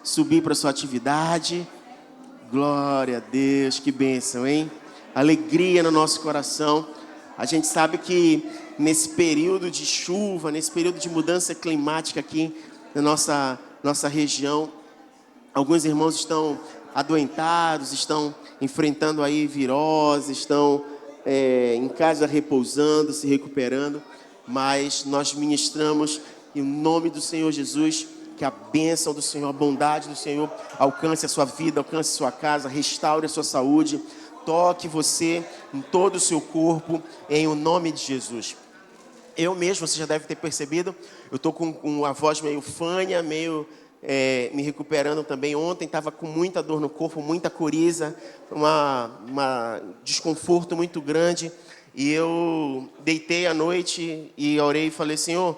subir para sua atividade. Glória a Deus, que bênção, hein? Alegria no nosso coração. A gente sabe que nesse período de chuva, nesse período de mudança climática aqui na nossa região, alguns irmãos estão adoentados, estão enfrentando aí virose, estão em casa repousando, se recuperando, mas nós ministramos em nome do Senhor Jesus, que a bênção do Senhor, a bondade do Senhor alcance a sua vida, alcance a sua casa, restaure a sua saúde, toque você em todo o seu corpo, em o nome de Jesus. Eu mesmo, você já deve ter percebido, eu estou com uma voz meio fanha, meio me recuperando também. Ontem estava com muita dor no corpo, muita coriza, uma desconforto muito grande, e eu deitei à noite e orei e falei: Senhor,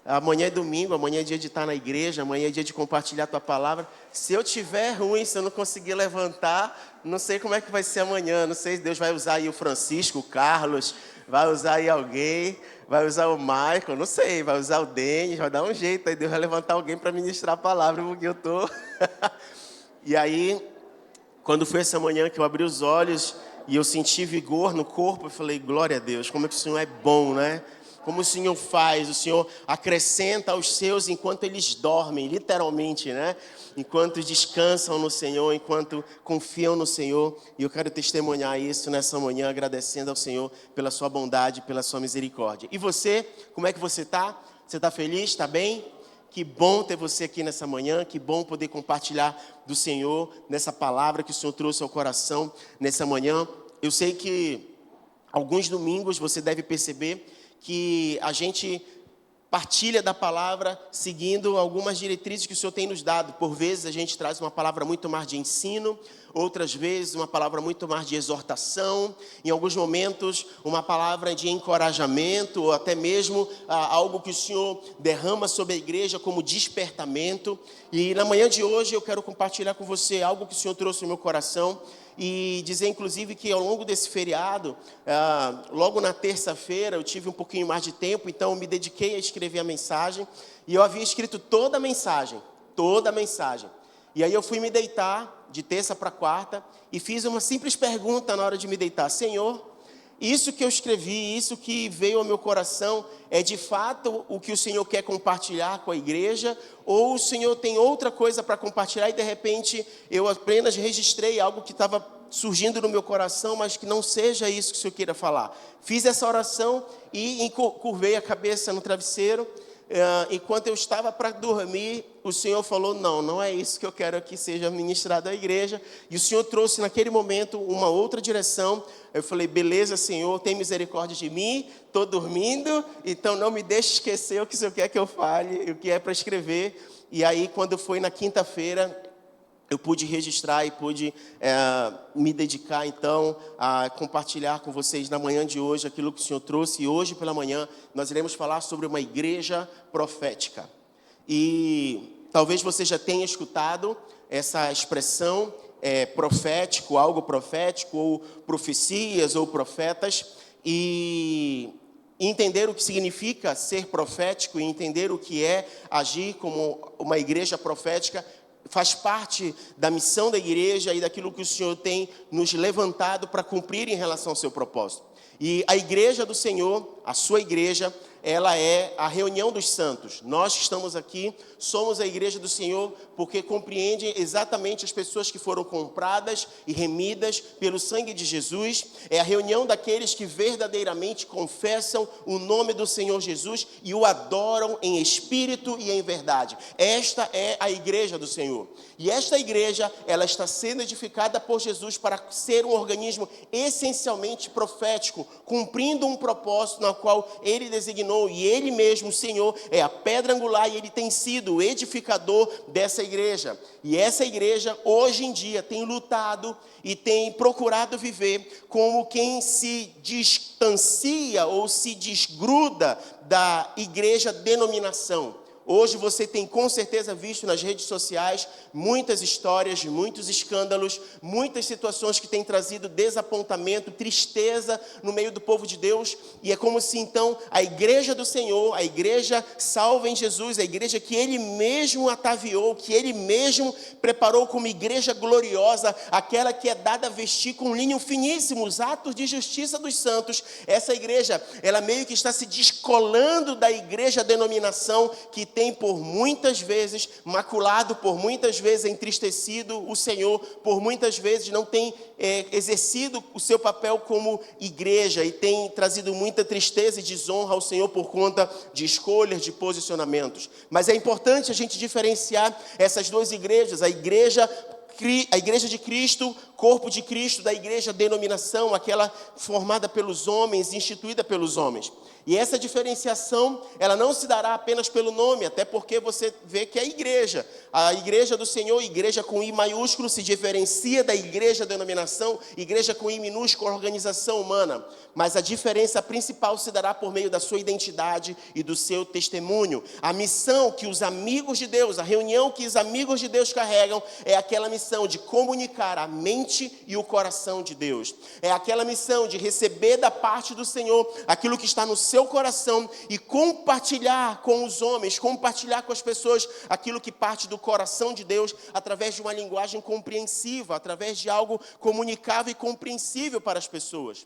amanhã é domingo, amanhã é dia de estar na igreja, amanhã é dia de compartilhar a Tua palavra. Se eu tiver ruim, se eu não conseguir levantar, não sei como é que vai ser amanhã. Não sei se Deus vai usar aí o Francisco, o Carlos, vai usar aí alguém, vai usar o Michael, não sei, vai usar o Denis, vai dar um jeito aí, Deus vai levantar alguém para ministrar a palavra, porque eu estou... E aí, quando foi essa manhã que eu abri os olhos e eu senti vigor no corpo, eu falei: glória a Deus, como é que o Senhor é bom, né? Como o Senhor faz, o Senhor acrescenta aos seus enquanto eles dormem, literalmente, né? Enquanto descansam no Senhor, enquanto confiam no Senhor. E eu quero testemunhar isso nessa manhã, agradecendo ao Senhor pela sua bondade, pela sua misericórdia. E você, como é que você está? Você está feliz? Está bem? Que bom ter você aqui nessa manhã, que bom poder compartilhar do Senhor, nessa palavra que o Senhor trouxe ao coração nessa manhã. Eu sei que alguns domingos você deve perceber que a gente partilha da palavra seguindo algumas diretrizes que o Senhor tem nos dado. Por vezes a gente traz uma palavra muito mais de ensino, outras vezes uma palavra muito mais de exortação, em alguns momentos uma palavra de encorajamento, ou até mesmo algo que o Senhor derrama sobre a igreja como despertamento. E na manhã de hoje eu quero compartilhar com você algo que o Senhor trouxe no meu coração, e dizer inclusive que ao longo desse feriado, logo na terça-feira, eu tive um pouquinho mais de tempo, então eu me dediquei a escrever a mensagem, e eu havia escrito toda a mensagem, e aí eu fui me deitar de terça para quarta, e fiz uma simples pergunta na hora de me deitar: Senhor, isso que eu escrevi, isso que veio ao meu coração, é de fato o que o Senhor quer compartilhar com a igreja? Ou o Senhor tem outra coisa para compartilhar e de repente eu apenas registrei algo que estava surgindo no meu coração, mas que não seja isso que o Senhor queira falar? Fiz essa oração e curvei a cabeça no travesseiro. Enquanto eu estava para dormir, o Senhor falou: não é isso que eu quero que seja ministrado à igreja. E o Senhor trouxe naquele momento uma outra direção. Eu falei: beleza, Senhor, tem misericórdia de mim, estou dormindo, então não me deixe esquecer o que o Senhor quer que eu fale, o que é para escrever. E aí, quando foi na quinta-feira, eu pude registrar e pude me dedicar, então, a compartilhar com vocês na manhã de hoje aquilo que o Senhor trouxe. E hoje pela manhã nós iremos falar sobre uma igreja profética. E talvez você já tenha escutado essa expressão, profético, algo profético, ou profecias, ou profetas. E entender o que significa ser profético e entender o que é agir como uma igreja profética faz parte da missão da igreja e daquilo que o Senhor tem nos levantado para cumprir em relação ao seu propósito. E a igreja do Senhor, a sua igreja, ela é a reunião dos santos. Nós que estamos aqui somos a igreja do Senhor porque compreende exatamente as pessoas que foram compradas e remidas pelo sangue de Jesus. É a reunião daqueles que verdadeiramente confessam o nome do Senhor Jesus e o adoram em espírito e em verdade. Esta é a igreja do Senhor. E esta igreja, ela está sendo edificada por Jesus para ser um organismo essencialmente profético, cumprindo um propósito na qual Ele designou. E Ele mesmo, o Senhor, é a pedra angular e Ele tem sido o edificador dessa igreja. E essa igreja, hoje em dia, tem lutado e tem procurado viver como quem se distancia ou se desgruda da igreja denominação. Hoje você tem com certeza visto nas redes sociais muitas histórias, muitos escândalos, muitas situações que têm trazido desapontamento, tristeza no meio do povo de Deus. E é como se então a igreja do Senhor, a igreja salva em Jesus, a igreja que Ele mesmo ataviou, que Ele mesmo preparou como igreja gloriosa, aquela que é dada a vestir com linho finíssimo, os atos de justiça dos santos. Essa igreja, ela meio que está se descolando da igreja denominação que tem por muitas vezes maculado, por muitas vezes entristecido o Senhor, por muitas vezes não tem exercido o seu papel como igreja e tem trazido muita tristeza e desonra ao Senhor por conta de escolhas, de posicionamentos. Mas é importante a gente diferenciar essas duas igrejas, a igreja de Cristo, corpo de Cristo, da igreja denominação, aquela formada pelos homens, instituída pelos homens. E essa diferenciação, ela não se dará apenas pelo nome, até porque você vê que a igreja do Senhor, igreja com I maiúsculo, se diferencia da igreja denominação, igreja com I minúsculo, organização humana. Mas a diferença principal se dará por meio da sua identidade e do seu testemunho. A missão que os amigos de Deus, a reunião que os amigos de Deus carregam, é aquela missão de comunicar a mente e o coração de Deus. É aquela missão de receber da parte do Senhor aquilo que está no seu coração e compartilhar com os homens, compartilhar com as pessoas aquilo que parte do coração de Deus através de uma linguagem compreensiva, através de algo comunicável e compreensível para as pessoas.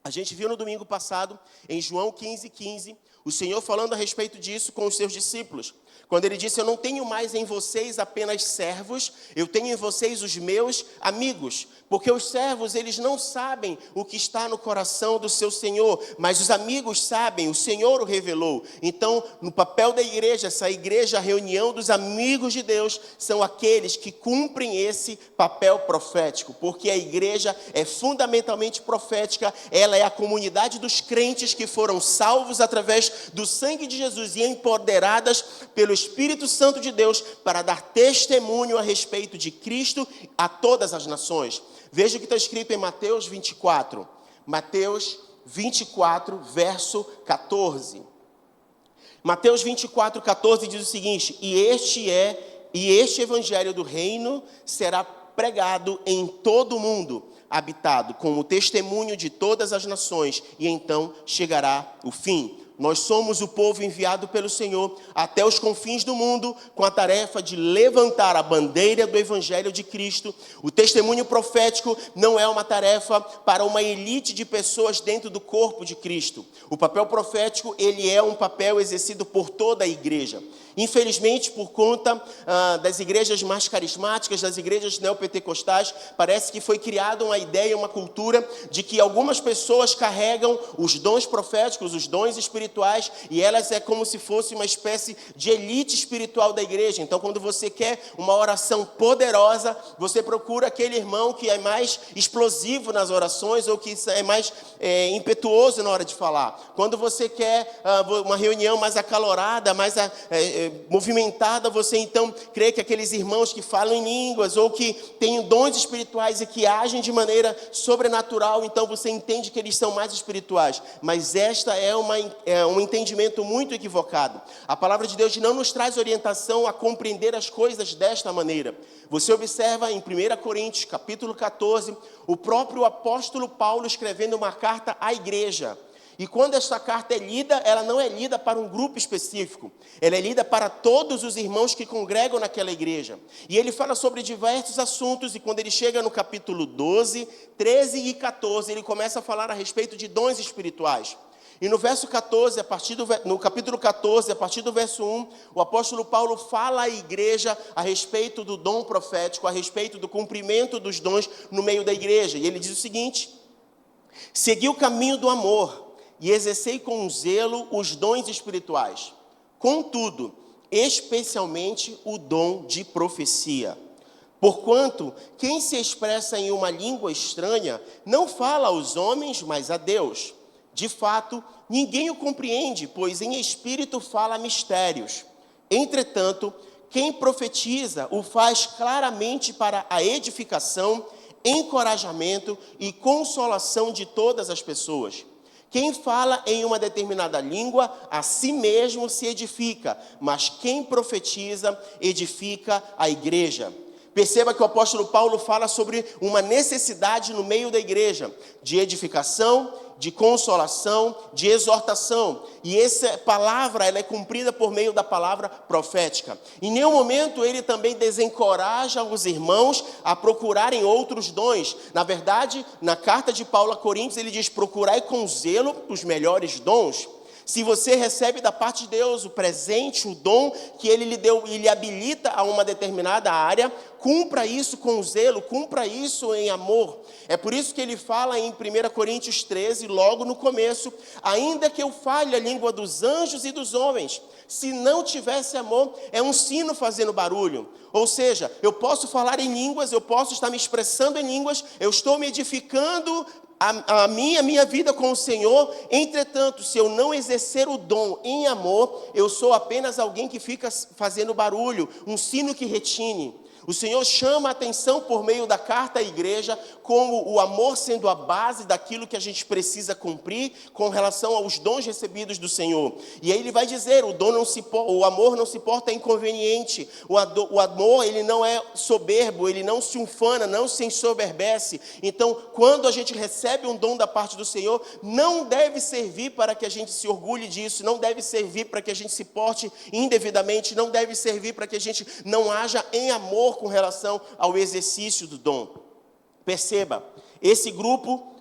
A gente viu no domingo passado, em João 15:15, o Senhor falando a respeito disso com os seus discípulos. Quando Ele disse: eu não tenho mais em vocês apenas servos, eu tenho em vocês os meus amigos. Porque os servos, eles não sabem o que está no coração do seu Senhor, mas os amigos sabem, o Senhor o revelou. Então, no papel da igreja, essa igreja, a reunião dos amigos de Deus, são aqueles que cumprem esse papel profético. Porque a igreja é fundamentalmente profética, ela é a comunidade dos crentes que foram salvos através do sangue de Jesus e empoderadas pelo Espírito Santo de Deus para dar testemunho a respeito de Cristo a todas as nações. Veja o que está escrito em Mateus 24. Mateus 24, verso 14. Mateus 24, 14 diz o seguinte: E este evangelho do reino será pregado em todo o mundo habitado, como testemunho de todas as nações, e então chegará o fim. Nós somos o povo enviado pelo Senhor até os confins do mundo com a tarefa de levantar a bandeira do Evangelho de Cristo. O testemunho profético não é uma tarefa para uma elite de pessoas dentro do corpo de Cristo. O papel profético, ele é um papel exercido por toda a igreja. Infelizmente, por conta das igrejas mais carismáticas, das igrejas neopentecostais, parece que foi criada uma ideia, uma cultura de que algumas pessoas carregam os dons proféticos, os dons espirituais, e elas é como se fosse uma espécie de elite espiritual da igreja. Então, quando você quer uma oração poderosa, você procura aquele irmão que é mais explosivo nas orações ou que é mais impetuoso na hora de falar. Quando você quer uma reunião mais acalorada, mais movimentada, você então crê que aqueles irmãos que falam em línguas ou que têm dons espirituais e que agem de maneira sobrenatural, então você entende que eles são mais espirituais. Mas esta é um entendimento muito equivocado. A palavra de Deus não nos traz orientação a compreender as coisas desta maneira. Você observa em 1 Coríntios, capítulo 14, o próprio apóstolo Paulo escrevendo uma carta à igreja. E quando esta carta é lida, ela não é lida para um grupo específico. Ela é lida para todos os irmãos que congregam naquela igreja. E ele fala sobre diversos assuntos, e quando ele chega no capítulo 12, 13 e 14, ele começa a falar a respeito de dons espirituais. E no verso 14, no capítulo 14, a partir do verso 1, o apóstolo Paulo fala à igreja a respeito do dom profético, a respeito do cumprimento dos dons no meio da igreja. E ele diz o seguinte: segui o caminho do amor e exercei com zelo os dons espirituais. Contudo, especialmente o dom de profecia. Porquanto, quem se expressa em uma língua estranha não fala aos homens, mas a Deus. De fato, ninguém o compreende, pois em espírito fala mistérios. Entretanto, quem profetiza o faz claramente para a edificação, encorajamento e consolação de todas as pessoas. Quem fala em uma determinada língua, a si mesmo se edifica, mas quem profetiza, edifica a igreja. Perceba que o apóstolo Paulo fala sobre uma necessidade no meio da igreja, de edificação, de consolação, de exortação. E essa palavra, ela é cumprida por meio da palavra profética. Em nenhum momento ele também desencoraja os irmãos a procurarem outros dons. Na verdade, na carta de Paulo a Coríntios, ele diz: procurai com zelo os melhores dons. Se você recebe da parte de Deus o presente, o dom que Ele lhe deu e lhe habilita a uma determinada área, cumpra isso com zelo, cumpra isso em amor. É por isso que ele fala em 1 Coríntios 13, logo no começo: ainda que eu fale a língua dos anjos e dos homens, se não tivesse amor, é um sino fazendo barulho. Ou seja, eu posso falar em línguas, eu posso estar me expressando em línguas, eu estou me edificando a minha vida com o Senhor. Entretanto, se eu não exercer o dom em amor, eu sou apenas alguém que fica fazendo barulho, um sino que retine. O Senhor chama a atenção por meio da carta à igreja, como o amor sendo a base daquilo que a gente precisa cumprir com relação aos dons recebidos do Senhor. E aí ele vai dizer: o amor não se porta inconveniente, o amor ele não é soberbo, ele não se ufana, não se ensoberbece. Então, quando a gente recebe um dom da parte do Senhor, não deve servir para que a gente se orgulhe disso, não deve servir para que a gente se porte indevidamente, não deve servir para que a gente não haja em amor com relação ao exercício do dom. Perceba, esse grupo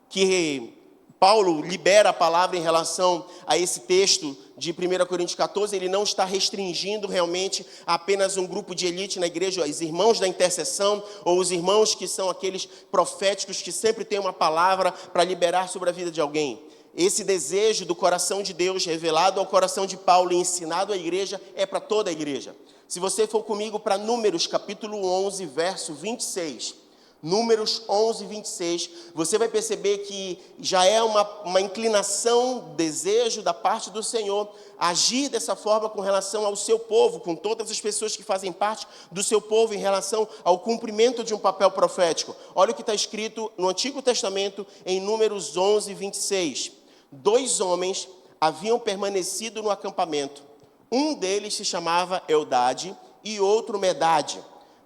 que Paulo libera a palavra em relação a esse texto de 1 Coríntios 14, ele não está restringindo realmente a apenas um grupo de elite na igreja, os irmãos da intercessão, ou os irmãos que são aqueles proféticos que sempre têm uma palavra para liberar sobre a vida de alguém. Esse desejo do coração de Deus revelado ao coração de Paulo e ensinado à igreja é para toda a igreja. Se você for comigo para Números, capítulo 11, verso 26. Números 11, 26. Você vai perceber que já é uma inclinação, desejo da parte do Senhor agir dessa forma com relação ao seu povo, com todas as pessoas que fazem parte do seu povo em relação ao cumprimento de um papel profético. Olha o que está escrito no Antigo Testamento em Números 11, 26. 2 homens haviam permanecido no acampamento. Um deles se chamava Eldade e outro Medade.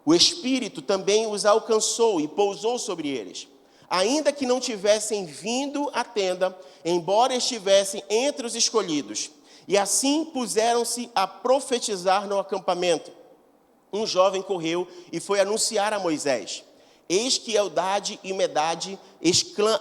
O Espírito também os alcançou e pousou sobre eles. Ainda que não tivessem vindo à tenda, embora estivessem entre os escolhidos. E assim puseram-se a profetizar no acampamento. Um jovem correu e foi anunciar a Moisés: eis que Eldade e Medade,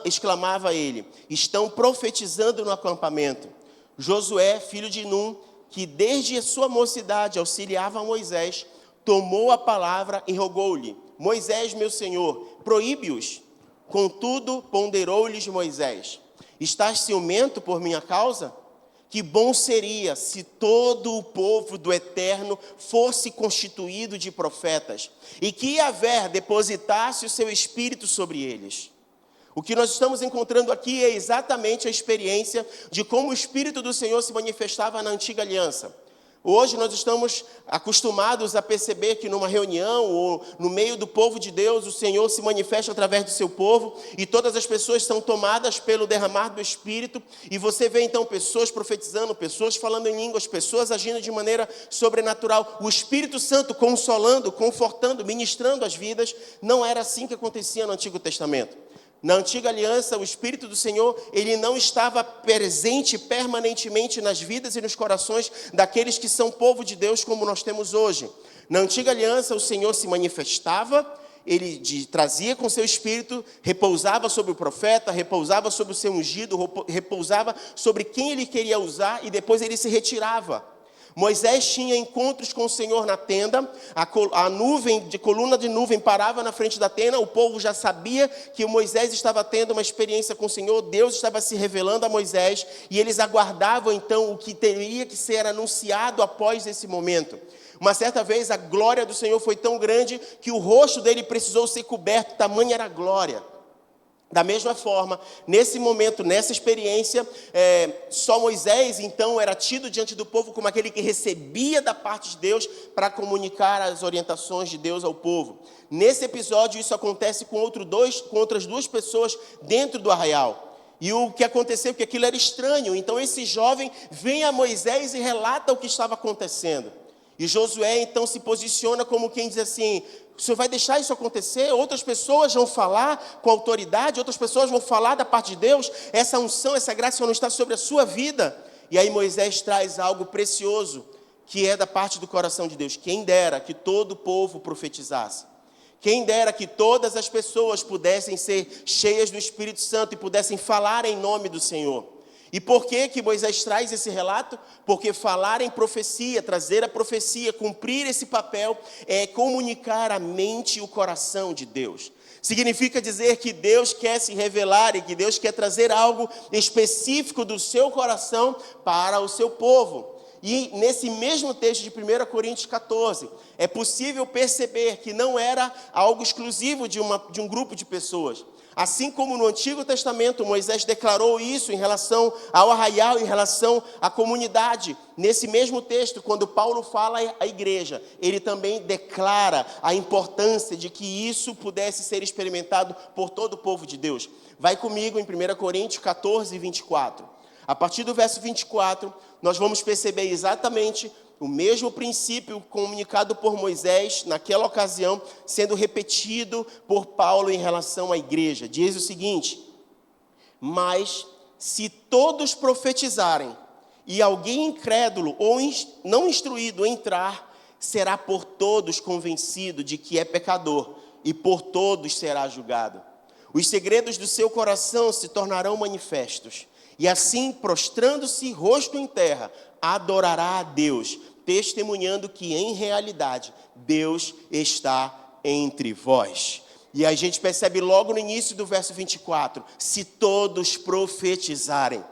exclamava ele, estão profetizando no acampamento. Josué, filho de Num, que desde a sua mocidade auxiliava a Moisés, tomou a palavra e rogou-lhe: Moisés, meu senhor, proíbe-os. Contudo, ponderou-lhes Moisés: estás ciumento por minha causa? Que bom seria se todo o povo do Eterno fosse constituído de profetas, e que Yahvé depositasse o seu espírito sobre eles. O que nós estamos encontrando aqui é exatamente a experiência de como o Espírito do Senhor se manifestava na antiga aliança. Hoje nós estamos acostumados a perceber que numa reunião ou no meio do povo de Deus, o Senhor se manifesta através do seu povo e todas as pessoas são tomadas pelo derramar do Espírito, e você vê então pessoas profetizando, pessoas falando em línguas, pessoas agindo de maneira sobrenatural, o Espírito Santo consolando, confortando, ministrando as vidas. Não era assim que acontecia no Antigo Testamento. Na antiga aliança, o Espírito do Senhor, ele não estava presente permanentemente nas vidas e nos corações daqueles que são povo de Deus como nós temos hoje. Na antiga aliança, o Senhor se manifestava, ele trazia com seu Espírito, repousava sobre o profeta, repousava sobre o seu ungido, repousava sobre quem ele queria usar e depois ele se retirava. Moisés tinha encontros com o Senhor na tenda, a nuvem, de coluna de nuvem parava na frente da tenda, o povo já sabia que Moisés estava tendo uma experiência com o Senhor, Deus estava se revelando a Moisés, e eles aguardavam então o que teria que ser anunciado após esse momento. Uma certa vez a glória do Senhor foi tão grande que o rosto dele precisou ser coberto, tamanha era a glória. Da mesma forma, nesse momento, nessa experiência, só Moisés, então, era tido diante do povo como aquele que recebia da parte de Deus para comunicar as orientações de Deus ao povo. Nesse episódio, isso acontece com outras 2 pessoas dentro do arraial. E o que aconteceu, que aquilo era estranho. Então esse jovem vem a Moisés e relata o que estava acontecendo. E Josué então se posiciona como quem diz assim: o senhor vai deixar isso acontecer? Outras pessoas vão falar com autoridade, outras pessoas vão falar da parte de Deus. Essa unção, essa graça não está sobre a sua vida. E aí Moisés traz algo precioso, que é da parte do coração de Deus. Quem dera que todo o povo profetizasse. Quem dera que todas as pessoas pudessem ser cheias do Espírito Santo e pudessem falar em nome do Senhor. E por que Moisés traz esse relato? Porque falar em profecia, trazer a profecia, cumprir esse papel, é comunicar a mente e o coração de Deus. Significa dizer que Deus quer se revelar e que Deus quer trazer algo específico do seu coração para o seu povo. E nesse mesmo texto de 1 Coríntios 14, é possível perceber que não era algo exclusivo de um grupo de pessoas. Assim como no Antigo Testamento, Moisés declarou isso em relação ao arraial, em relação à comunidade. Nesse mesmo texto, quando Paulo fala à igreja, ele também declara a importância de que isso pudesse ser experimentado por todo o povo de Deus. Vai comigo em 1 Coríntios 14, 24. A partir do verso 24, nós vamos perceber exatamente o mesmo princípio comunicado por Moisés naquela ocasião, sendo repetido por Paulo em relação à igreja. Diz o seguinte: mas se todos profetizarem e alguém incrédulo ou não instruído entrar, será por todos convencido de que é pecador e por todos será julgado. Os segredos do seu coração se tornarão manifestos. E assim, prostrando-se rosto em terra, adorará a Deus, testemunhando que em realidade Deus está entre vós. E a gente percebe logo no início do verso 24, se todos profetizarem.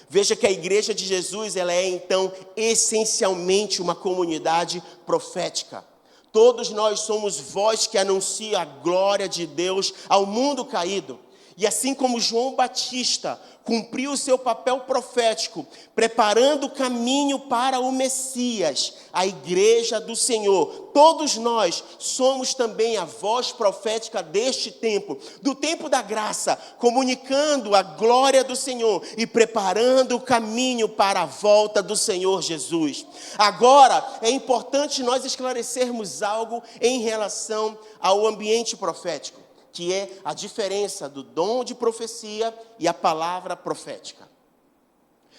Veja que a igreja de Jesus, ela é então essencialmente uma comunidade profética. Todos nós somos voz que anuncia a glória de Deus ao mundo caído. E assim como João Batista cumpriu o seu papel profético, preparando o caminho para o Messias, a igreja do Senhor, todos nós somos também a voz profética deste tempo, do tempo da graça, comunicando a glória do Senhor e preparando o caminho para a volta do Senhor Jesus. Agora, é importante nós esclarecermos algo em relação ao ambiente profético, que é a diferença do dom de profecia e a palavra profética.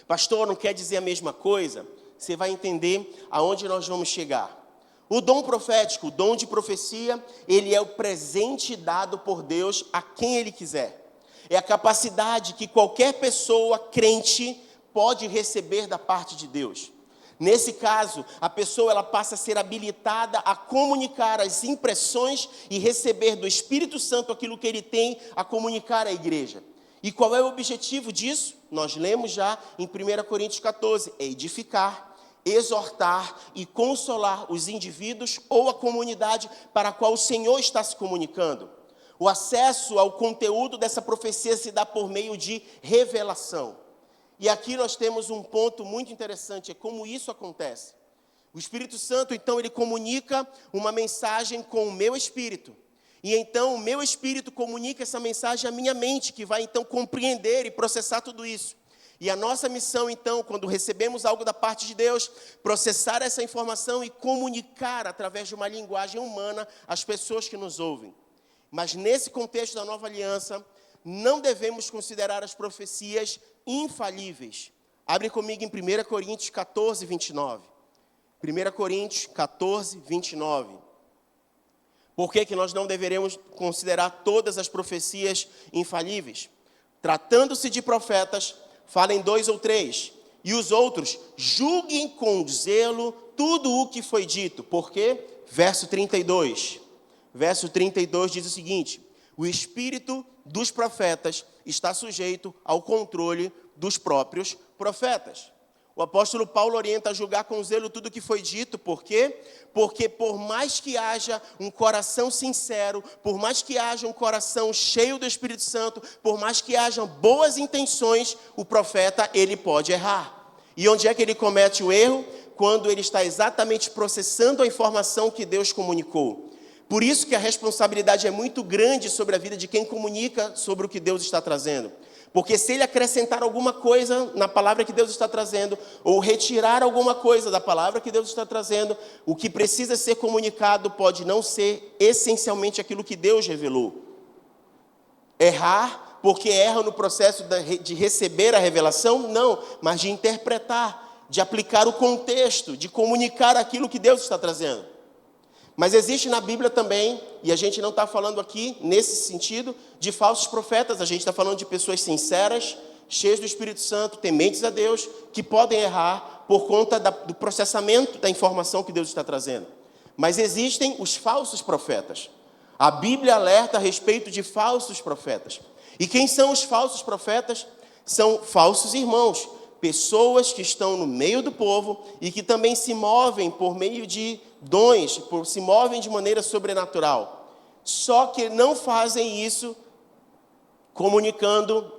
Pastor, não quer dizer a mesma coisa? Você vai entender aonde nós vamos chegar. O dom profético, o dom de profecia, ele é o presente dado por Deus a quem Ele quiser. É a capacidade que qualquer pessoa crente pode receber da parte de Deus. Nesse caso, a pessoa ela passa a ser habilitada a comunicar as impressões e receber do Espírito Santo aquilo que ele tem a comunicar à igreja. E qual é o objetivo disso? Nós lemos já em 1 Coríntios 14, é edificar, exortar e consolar os indivíduos ou a comunidade para a qual o Senhor está se comunicando. O acesso ao conteúdo dessa profecia se dá por meio de revelação. E aqui nós temos um ponto muito interessante, é como isso acontece. O Espírito Santo, então, ele comunica uma mensagem com o meu espírito. E então o meu espírito comunica essa mensagem à minha mente, que vai então compreender e processar tudo isso. E a nossa missão, então, quando recebemos algo da parte de Deus, processar essa informação e comunicar através de uma linguagem humana às pessoas que nos ouvem. Mas nesse contexto da nova aliança, não devemos considerar as profecias infalíveis. Abre comigo em 1 Coríntios 14, 29. 1 Coríntios 14, 29. Por que nós não deveremos considerar todas as profecias infalíveis? Tratando-se de profetas, falem 2 ou 3. E os outros, julguem com zelo tudo o que foi dito. Por quê? Verso 32. Verso 32 diz o seguinte: o espírito dos profetas está sujeito ao controle dos próprios profetas. O apóstolo Paulo orienta a julgar com zelo tudo o que foi dito. Por quê? Porque por mais que haja um coração sincero, por mais que haja um coração cheio do Espírito Santo, por mais que hajam boas intenções, o profeta, ele pode errar. E onde é que ele comete o erro? Quando ele está exatamente processando a informação que Deus comunicou. Por isso que a responsabilidade é muito grande sobre a vida de quem comunica sobre o que Deus está trazendo. Porque se ele acrescentar alguma coisa na palavra que Deus está trazendo, ou retirar alguma coisa da palavra que Deus está trazendo, o que precisa ser comunicado pode não ser essencialmente aquilo que Deus revelou. Errar, porque erra no processo de receber a revelação? Não, mas de interpretar, de aplicar o contexto, de comunicar aquilo que Deus está trazendo. Mas existe na Bíblia também, e a gente não está falando aqui, nesse sentido, de falsos profetas. A gente está falando de pessoas sinceras, cheias do Espírito Santo, tementes a Deus, que podem errar por conta do processamento da informação que Deus está trazendo. Mas existem os falsos profetas. A Bíblia alerta a respeito de falsos profetas. E quem são os falsos profetas? São falsos irmãos, pessoas que estão no meio do povo e que também se movem por meio de dons, se movem de maneira sobrenatural. Só que não fazem isso comunicando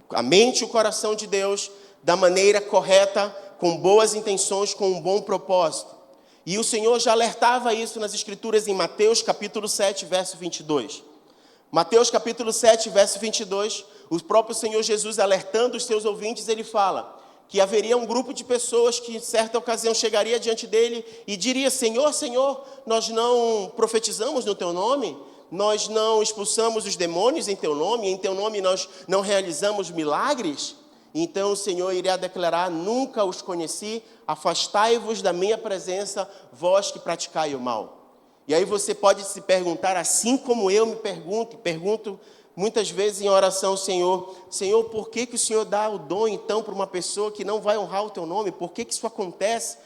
a mente e o coração de Deus da maneira correta, com boas intenções, com um bom propósito. E o Senhor já alertava isso nas Escrituras em Mateus capítulo 7, verso 22. Mateus capítulo 7, verso 22, o próprio Senhor Jesus alertando os seus ouvintes, ele fala que haveria um grupo de pessoas que em certa ocasião chegaria diante dele e diria: Senhor, Senhor, nós não profetizamos no teu nome? Nós não expulsamos os demônios em teu nome nós não realizamos milagres? Então o Senhor iria declarar: nunca os conheci, afastai-vos da minha presença, vós que praticai o mal. E aí você pode se perguntar, assim como eu me pergunto muitas vezes em oração: Senhor, por que o Senhor dá o dom então para uma pessoa que não vai honrar o teu nome? Por que isso acontece?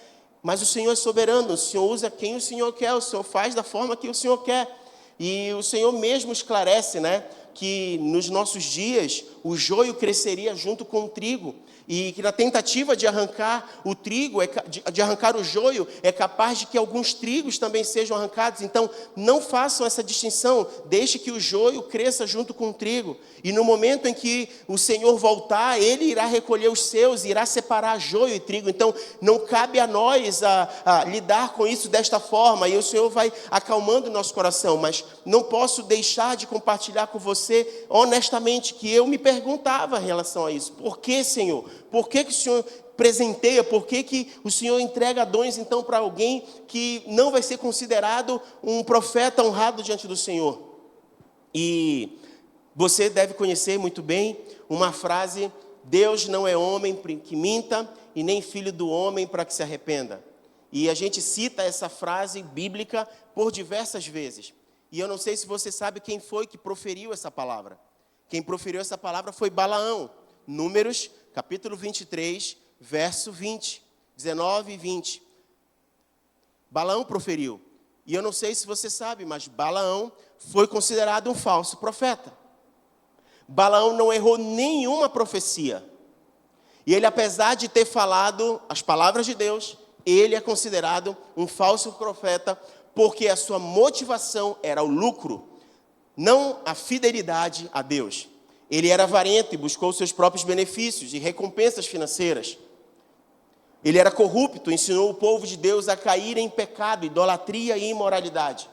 Mas o Senhor é soberano, o Senhor usa quem o Senhor quer, o Senhor faz da forma que o Senhor quer. E o Senhor mesmo esclarece, que nos nossos dias o joio cresceria junto com o trigo. E que na tentativa de arrancar o trigo, de arrancar o joio, é capaz de que alguns trigos também sejam arrancados. Então, não façam essa distinção, deixe que o joio cresça junto com o trigo. E no momento em que o Senhor voltar, Ele irá recolher os seus, irá separar joio e trigo. Então, não cabe a nós a lidar com isso desta forma. E o Senhor vai acalmando o nosso coração. Mas não posso deixar de compartilhar com você, honestamente, que eu me perguntava em relação a isso. Por que, Senhor? Por que o Senhor presenteia? Por que o Senhor entrega dons, então, para alguém que não vai ser considerado um profeta honrado diante do Senhor? E você deve conhecer muito bem uma frase: Deus não é homem que minta, e nem filho do homem para que se arrependa. E a gente cita essa frase bíblica por diversas vezes. E eu não sei se você sabe quem foi que proferiu essa palavra. Quem proferiu essa palavra foi Balaão. Números, capítulo 23, verso 20, 19 e 20. Balaão proferiu. E eu não sei se você sabe, mas Balaão foi considerado um falso profeta. Balaão não errou nenhuma profecia. E ele, apesar de ter falado as palavras de Deus, ele é considerado um falso profeta, porque a sua motivação era o lucro, não a fidelidade a Deus. Ele era avarento e buscou seus próprios benefícios e recompensas financeiras. Ele era corrupto, ensinou o povo de Deus a cair em pecado, idolatria e imoralidade.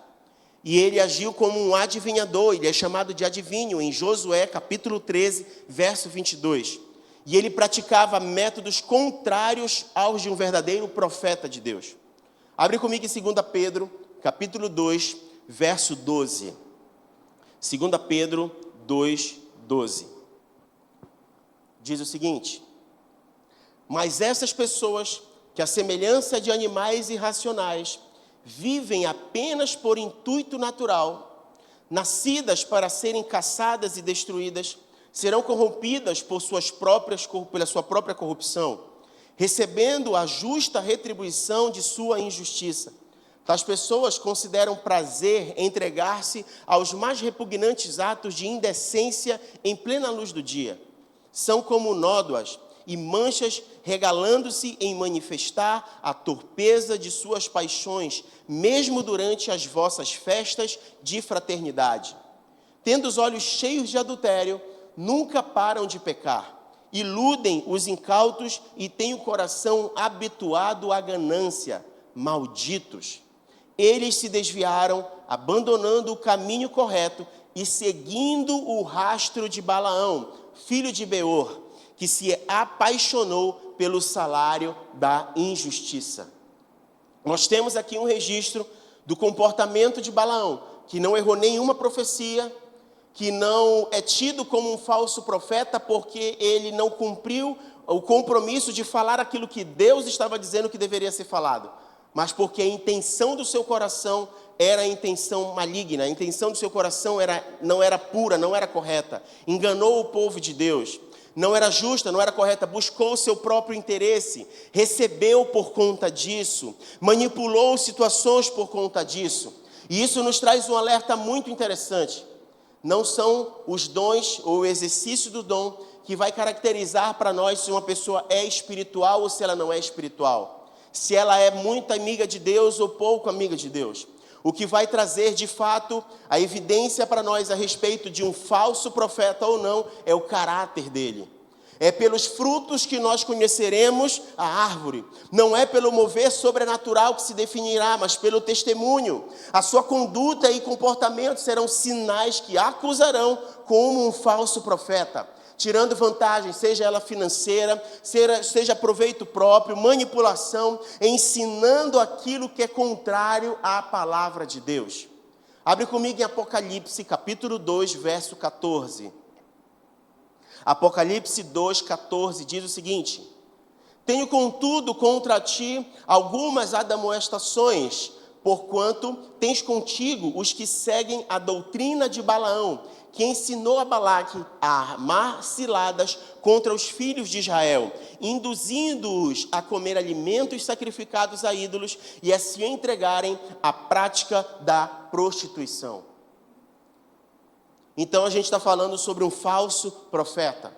E ele agiu como um adivinhador, ele é chamado de adivinho em Josué capítulo 13, verso 22. E ele praticava métodos contrários aos de um verdadeiro profeta de Deus. Abre comigo em 2 Pedro, capítulo 2, verso 12. 2 Pedro 2, 12. Diz o seguinte: mas essas pessoas, que à semelhança de animais irracionais, vivem apenas por intuito natural, nascidas para serem caçadas e destruídas, serão corrompidas pela sua própria corrupção, recebendo a justa retribuição de sua injustiça. Tais pessoas consideram prazer entregar-se aos mais repugnantes atos de indecência em plena luz do dia. São como nódoas e manchas, regalando-se em manifestar a torpeza de suas paixões, mesmo durante as vossas festas de fraternidade. Tendo os olhos cheios de adultério, nunca param de pecar. Iludem os incautos e têm o coração habituado à ganância. Malditos! Eles se desviaram, abandonando o caminho correto e seguindo o rastro de Balaão, filho de Beor, que se apaixonou pelo salário da injustiça. Nós temos aqui um registro do comportamento de Balaão, que não errou nenhuma profecia, que não é tido como um falso profeta porque ele não cumpriu o compromisso de falar aquilo que Deus estava dizendo que deveria ser falado, mas porque a intenção do seu coração era a intenção maligna, a intenção do seu coração não era pura, não era correta, enganou o povo de Deus, não era justa, não era correta, buscou o seu próprio interesse, recebeu por conta disso, manipulou situações por conta disso. E isso nos traz um alerta muito interessante. Não são os dons ou o exercício do dom que vai caracterizar para nós se uma pessoa é espiritual ou se ela não é espiritual. Se ela é muito amiga de Deus ou pouco amiga de Deus. O que vai trazer, de fato, a evidência para nós a respeito de um falso profeta ou não, é o caráter dele. É pelos frutos que nós conheceremos a árvore. Não é pelo mover sobrenatural que se definirá, mas pelo testemunho. A sua conduta e comportamento serão sinais que acusarão como um falso profeta, tirando vantagem, seja ela financeira, seja proveito próprio, manipulação, ensinando aquilo que é contrário à palavra de Deus. Abre comigo em Apocalipse, capítulo 2, verso 14. Apocalipse 2,14 diz o seguinte: tenho contudo contra ti algumas admoestações, porquanto tens contigo os que seguem a doutrina de Balaão, que ensinou a Balaque a armar ciladas contra os filhos de Israel, induzindo-os a comer alimentos sacrificados a ídolos e a se entregarem à prática da prostituição. Então a gente está falando sobre um falso profeta.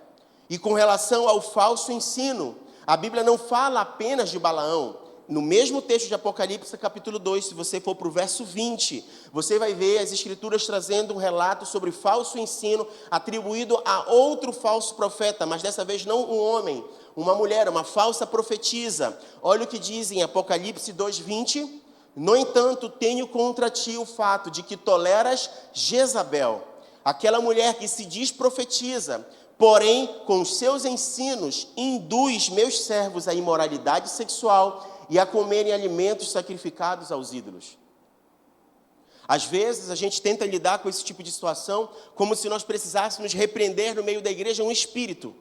E com relação ao falso ensino, a Bíblia não fala apenas de Balaão. No mesmo texto de Apocalipse, capítulo 2, se você for para o verso 20, você vai ver as Escrituras trazendo um relato sobre falso ensino atribuído a outro falso profeta, mas dessa vez não um homem, uma mulher, uma falsa profetisa. Olha o que diz em Apocalipse 2:20. No entanto, tenho contra ti o fato de que toleras Jezabel, aquela mulher que se diz profetiza, porém, com os seus ensinos, induz meus servos à imoralidade sexual e a comerem alimentos sacrificados aos ídolos. Às vezes, a gente tenta lidar com esse tipo de situação como se nós precisássemos repreender no meio da igreja um espírito.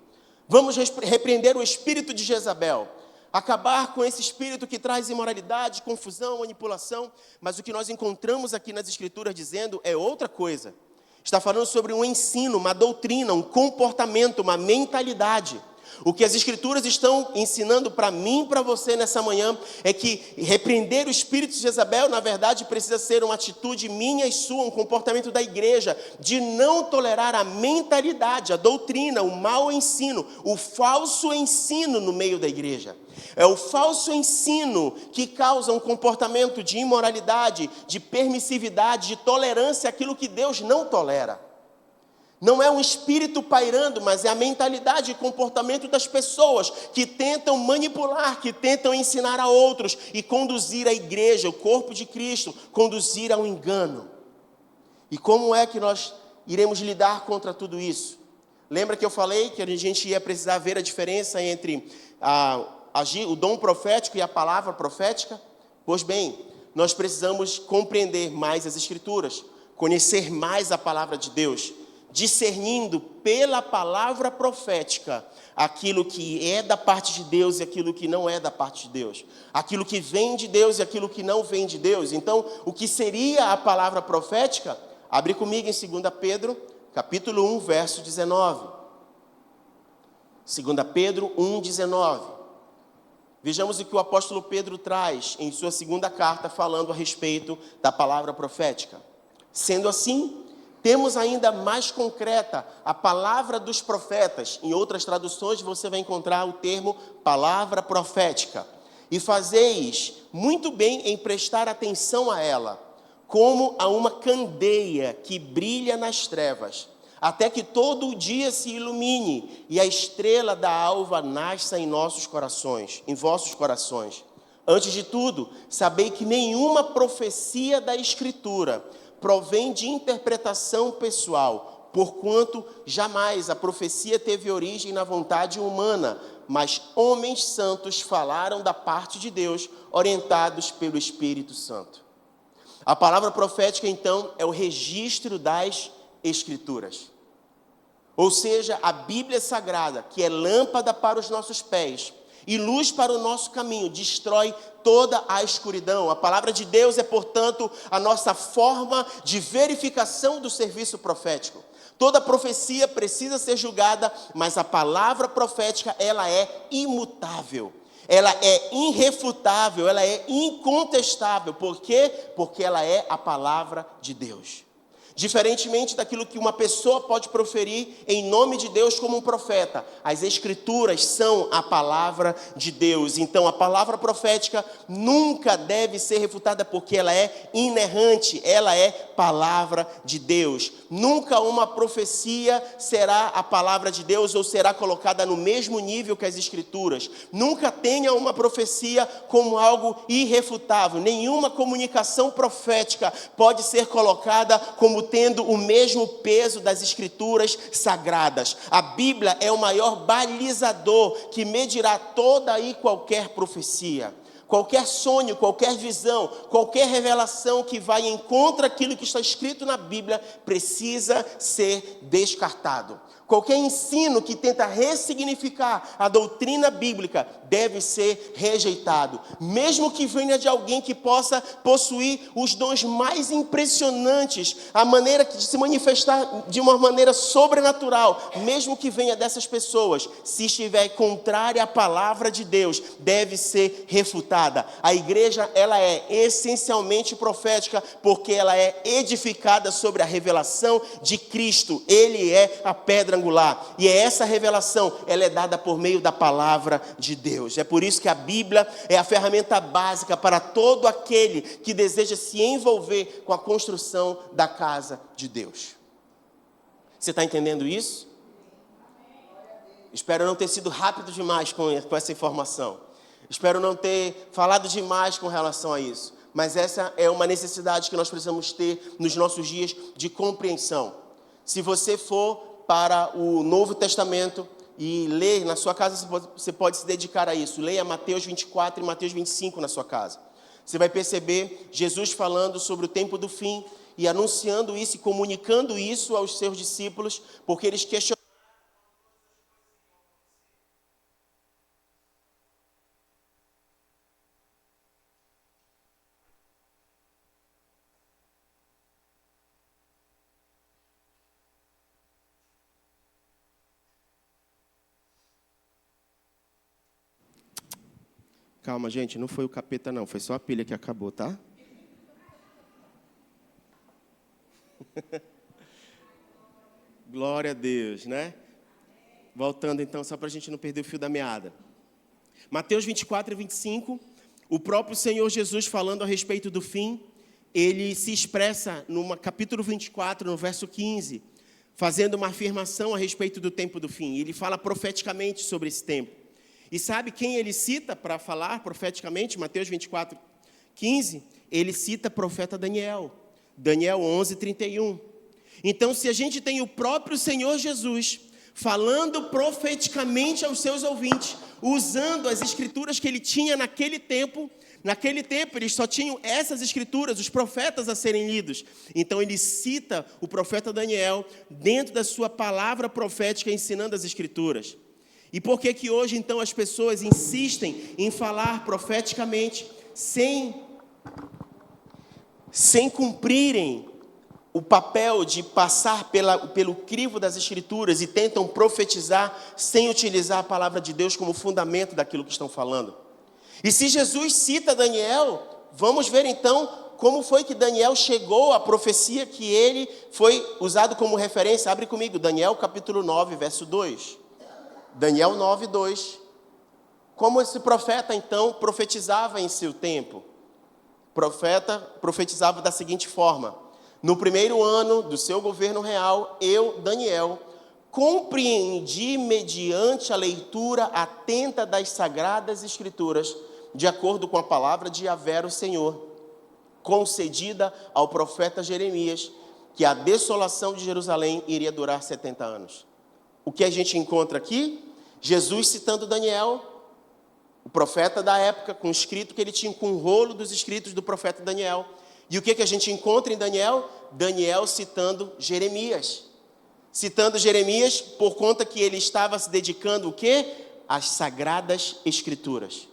Vamos repreender o espírito de Jezabel, acabar com esse espírito que traz imoralidade, confusão, manipulação, mas o que nós encontramos aqui nas Escrituras dizendo é outra coisa. Está falando sobre um ensino, uma doutrina, um comportamento, uma mentalidade. O que as Escrituras estão ensinando para mim e para você nessa manhã é que repreender o espírito de Jezabel, na verdade, precisa ser uma atitude minha e sua, um comportamento da igreja, de não tolerar a mentalidade, a doutrina, o mau ensino, o falso ensino no meio da igreja. É o falso ensino que causa um comportamento de imoralidade, de permissividade, de tolerância àquilo que Deus não tolera. Não é um espírito pairando, mas é a mentalidade e comportamento das pessoas que tentam manipular, que tentam ensinar a outros e conduzir a igreja, o corpo de Cristo, conduzir ao engano. E como é que nós iremos lidar contra tudo isso? Lembra que eu falei que a gente ia precisar ver a diferença entre o dom profético e a palavra profética? Pois bem, nós precisamos compreender mais as Escrituras, conhecer mais a palavra de Deus, discernindo pela palavra profética aquilo que é da parte de Deus e aquilo que não é da parte de Deus, aquilo que vem de Deus e aquilo que não vem de Deus. Então, o que seria a palavra profética? Abre comigo em 2 Pedro, capítulo 1, verso 19. 2 Pedro 1, 19. Vejamos o que o apóstolo Pedro traz em sua segunda carta, falando a respeito da palavra profética. Sendo assim, temos ainda mais concreta a palavra dos profetas. Em outras traduções você vai encontrar o termo palavra profética. E fazeis muito bem em prestar atenção a ela, como a uma candeia que brilha nas trevas, até que todo o dia se ilumine e a estrela da alva nasça em nossos corações, em vossos corações. Antes de tudo, sabei que nenhuma profecia da Escritura provém de interpretação pessoal, porquanto jamais a profecia teve origem na vontade humana, mas homens santos falaram da parte de Deus, orientados pelo Espírito Santo. A palavra profética, então, é o registro das Escrituras. Ou seja, a Bíblia Sagrada, que é lâmpada para os nossos pés e luz para o nosso caminho, destrói toda a escuridão. A palavra de Deus é, portanto, a nossa forma de verificação do serviço profético. Toda profecia precisa ser julgada, mas a palavra profética, ela é imutável. Ela é irrefutável, ela é incontestável. Por quê? Porque ela é a palavra de Deus. Diferentemente daquilo que uma pessoa pode proferir em nome de Deus como um profeta, as Escrituras são a palavra de Deus. Então a palavra profética nunca deve ser refutada, porque ela é inerrante, ela é palavra de Deus. Nunca uma profecia será a palavra de Deus ou será colocada no mesmo nível que as Escrituras. Nunca tenha uma profecia como algo irrefutável. Nenhuma comunicação profética pode ser colocada como tendo o mesmo peso das Escrituras sagradas. A Bíblia é o maior balizador que medirá toda e qualquer profecia. Qualquer sonho, qualquer visão, qualquer revelação que vai em contra aquilo que está escrito na Bíblia precisa ser descartado. Qualquer ensino que tenta ressignificar a doutrina bíblica deve ser rejeitado. Mesmo que venha de alguém que possa possuir os dons mais impressionantes, a maneira de se manifestar de uma maneira sobrenatural, mesmo que venha dessas pessoas, se estiver contrária à palavra de Deus, deve ser refutada. A igreja, ela é essencialmente profética, porque ela é edificada sobre a revelação de Cristo. Ele é a pedra angular, e essa revelação, ela é dada por meio da palavra de Deus. É por isso que a Bíblia é a ferramenta básica para todo aquele que deseja se envolver com a construção da casa de Deus. Você está entendendo isso? Espero não ter sido rápido demais com essa informação. Espero não ter falado demais com relação a isso. Mas essa é uma necessidade que nós precisamos ter nos nossos dias de compreensão. Se você for para o Novo Testamento e ler na sua casa, você pode se dedicar a isso. Leia Mateus 24 e Mateus 25 na sua casa. Você vai perceber Jesus falando sobre o tempo do fim e anunciando isso e comunicando isso aos seus discípulos, porque eles questionaram. Calma, gente, não foi o capeta não, foi só a pilha que acabou, tá? Glória a Deus, né? Voltando então, só para a gente não perder o fio da meada. Mateus 24 e 25, o próprio Senhor Jesus falando a respeito do fim, ele se expressa no capítulo 24, no verso 15, fazendo uma afirmação a respeito do tempo do fim. Ele fala profeticamente sobre esse tempo. E sabe quem ele cita para falar profeticamente? Mateus 24, 15. Ele cita o profeta Daniel. Daniel 11, 31. Então, se a gente tem o próprio Senhor Jesus falando profeticamente aos seus ouvintes, usando as escrituras que ele tinha naquele tempo eles só tinham essas escrituras, os profetas a serem lidos. Então ele cita o profeta Daniel dentro da sua palavra profética, ensinando as escrituras. E por que que hoje, então, as pessoas insistem em falar profeticamente sem cumprirem o papel de passar pelo crivo das Escrituras e tentam profetizar sem utilizar a palavra de Deus como fundamento daquilo que estão falando? E se Jesus cita Daniel, vamos ver então como foi que Daniel chegou à profecia que ele foi usado como referência. Abre comigo, Daniel capítulo 9, verso 2. Daniel 9, 2. Como esse profeta, então, profetizava em seu tempo? O profeta profetizava da seguinte forma: no primeiro ano do seu governo real, eu, Daniel, compreendi mediante a leitura atenta das sagradas escrituras, de acordo com a palavra de Yahvé, o Senhor, concedida ao profeta Jeremias, que a desolação de Jerusalém iria durar 70 anos. O que a gente encontra aqui? Jesus citando Daniel, o profeta da época, com o escrito que ele tinha, com o rolo dos escritos do profeta Daniel. E o que a gente encontra em Daniel? Daniel citando Jeremias. Citando Jeremias por conta que ele estava se dedicando o quê? Às sagradas escrituras.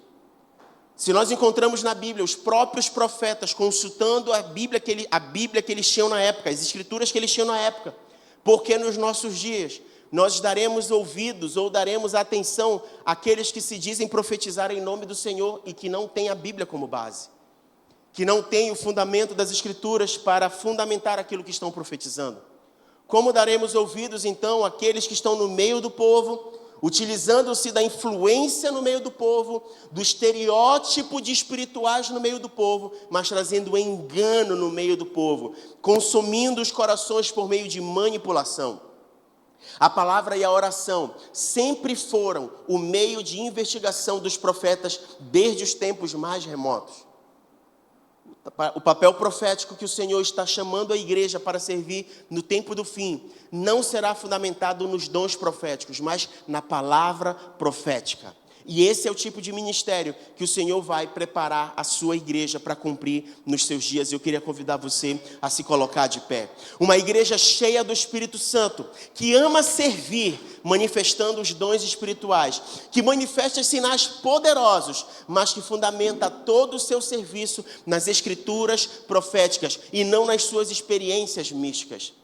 Se nós encontramos na Bíblia os próprios profetas consultando a Bíblia que eles tinham na época, as escrituras que eles tinham na época, porque nos nossos dias nós daremos ouvidos ou daremos atenção àqueles que se dizem profetizar em nome do Senhor e que não têm a Bíblia como base, que não têm o fundamento das escrituras para fundamentar aquilo que estão profetizando. Como daremos ouvidos então àqueles que estão no meio do povo, utilizando-se da influência no meio do povo, do estereótipo de espirituais no meio do povo, mas trazendo engano no meio do povo, consumindo os corações por meio de manipulação? A palavra e a oração sempre foram o meio de investigação dos profetas desde os tempos mais remotos. O papel profético que o Senhor está chamando a igreja para servir no tempo do fim não será fundamentado nos dons proféticos, mas na palavra profética. E esse é o tipo de ministério que o Senhor vai preparar a sua igreja para cumprir nos seus dias. Eu queria convidar você a se colocar de pé. Uma igreja cheia do Espírito Santo, que ama servir, manifestando os dons espirituais, que manifesta sinais poderosos, mas que fundamenta todo o seu serviço nas escrituras proféticas e não nas suas experiências místicas.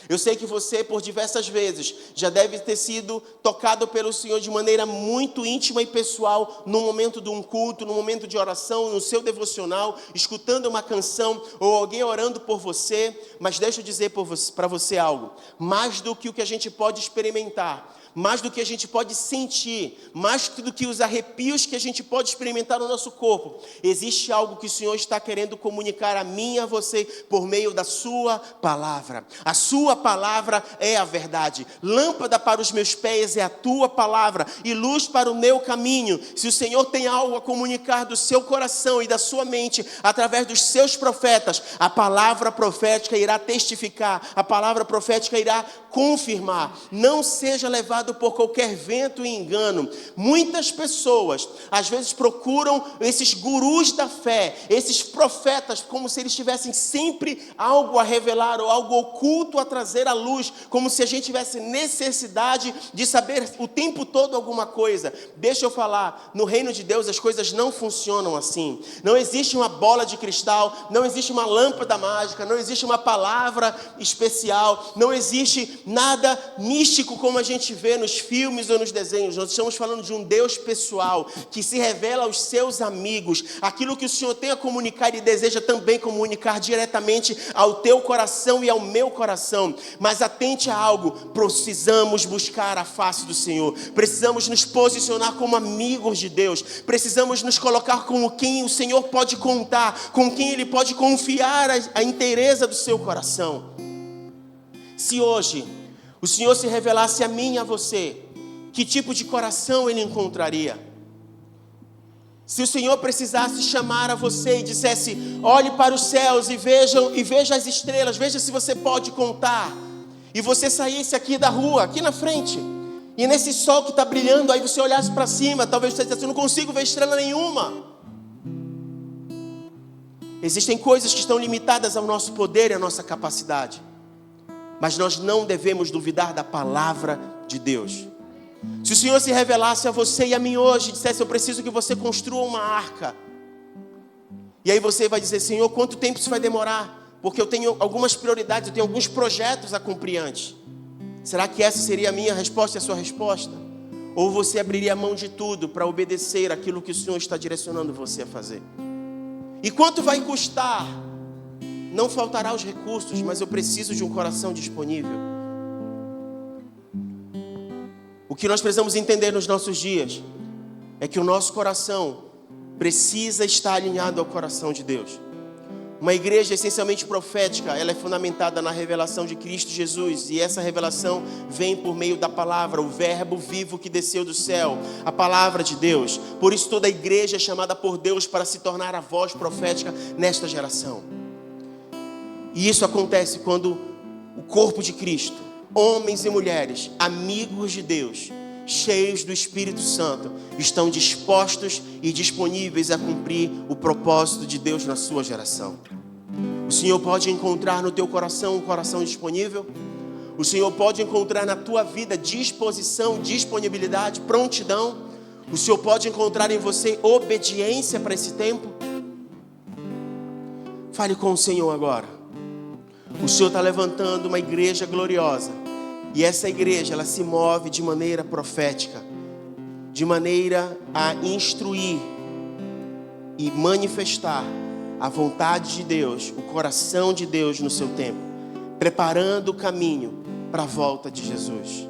Eu sei que você, por diversas vezes, já deve ter sido tocado pelo Senhor de maneira muito íntima e pessoal, no momento de um culto, no momento de oração, no seu devocional, escutando uma canção ou alguém orando por você. Mas deixa eu dizer para você algo: mais do que o que a gente pode experimentar, mais do que a gente pode sentir, mais do que os arrepios que a gente pode experimentar no nosso corpo, existe algo que o Senhor está querendo comunicar a mim e a você por meio da sua palavra. A sua palavra é a verdade. Lâmpada para os meus pés é a tua palavra e luz para o meu caminho. Se o Senhor tem algo a comunicar do seu coração e da sua mente através dos seus profetas, a palavra profética irá testificar, a palavra profética irá confirmar. Não seja levado por qualquer vento e engano. Muitas pessoas às vezes procuram esses gurus da fé, esses profetas, como se eles tivessem sempre algo a revelar ou algo oculto a trazer à luz, como se a gente tivesse necessidade de saber o tempo todo alguma coisa. Deixa eu falar, no reino de Deus as coisas não funcionam assim. Não existe uma bola de cristal, não existe uma lâmpada mágica, não existe uma palavra especial, não existe nada místico como a gente vê nos filmes ou nos desenhos. Nós estamos falando de um Deus pessoal, que se revela aos seus amigos. Aquilo que o Senhor tem a comunicar e deseja também comunicar diretamente ao teu coração e ao meu coração. Mas atente a algo: precisamos buscar a face do Senhor, precisamos nos posicionar como amigos de Deus, precisamos nos colocar como quem o Senhor pode contar, com quem Ele pode confiar a inteireza do seu coração. Se hoje o Senhor se revelasse a mim e a você, que tipo de coração Ele encontraria? Se o Senhor precisasse chamar a você e dissesse: olhe para os céus e veja as estrelas, veja se você pode contar, e você saísse aqui da rua, aqui na frente, e nesse sol que está brilhando, aí você olhasse para cima, talvez você dissesse: eu não consigo ver estrela nenhuma. Existem coisas que estão limitadas ao nosso poder e à nossa capacidade, mas nós não devemos duvidar da palavra de Deus. Se o Senhor se revelasse a você e a mim hoje e dissesse: eu preciso que você construa uma arca, e aí você vai dizer: Senhor, quanto tempo isso vai demorar? Porque eu tenho algumas prioridades, eu tenho alguns projetos a cumprir antes. Será que essa seria a minha resposta e a sua resposta? Ou você abriria a mão de tudo para obedecer aquilo que o Senhor está direcionando você a fazer? E quanto vai custar? Não faltará os recursos, mas eu preciso de um coração disponível. O que nós precisamos entender nos nossos dias é que o nosso coração precisa estar alinhado ao coração de Deus. Uma igreja essencialmente profética, ela é fundamentada na revelação de Cristo Jesus, e essa revelação vem por meio da palavra, o verbo vivo que desceu do céu, a palavra de Deus. Por isso toda a igreja é chamada por Deus para se tornar a voz profética nesta geração. E isso acontece quando o corpo de Cristo, homens e mulheres, amigos de Deus, cheios do Espírito Santo, estão dispostos e disponíveis a cumprir o propósito de Deus na sua geração. O Senhor pode encontrar no teu coração um coração disponível? O Senhor pode encontrar na tua vida disposição, disponibilidade, prontidão? O Senhor pode encontrar em você obediência para esse tempo? Fale com o Senhor agora. O Senhor está levantando uma igreja gloriosa. E essa igreja, ela se move de maneira profética, de maneira a instruir e manifestar a vontade de Deus, o coração de Deus no seu tempo, preparando o caminho para a volta de Jesus.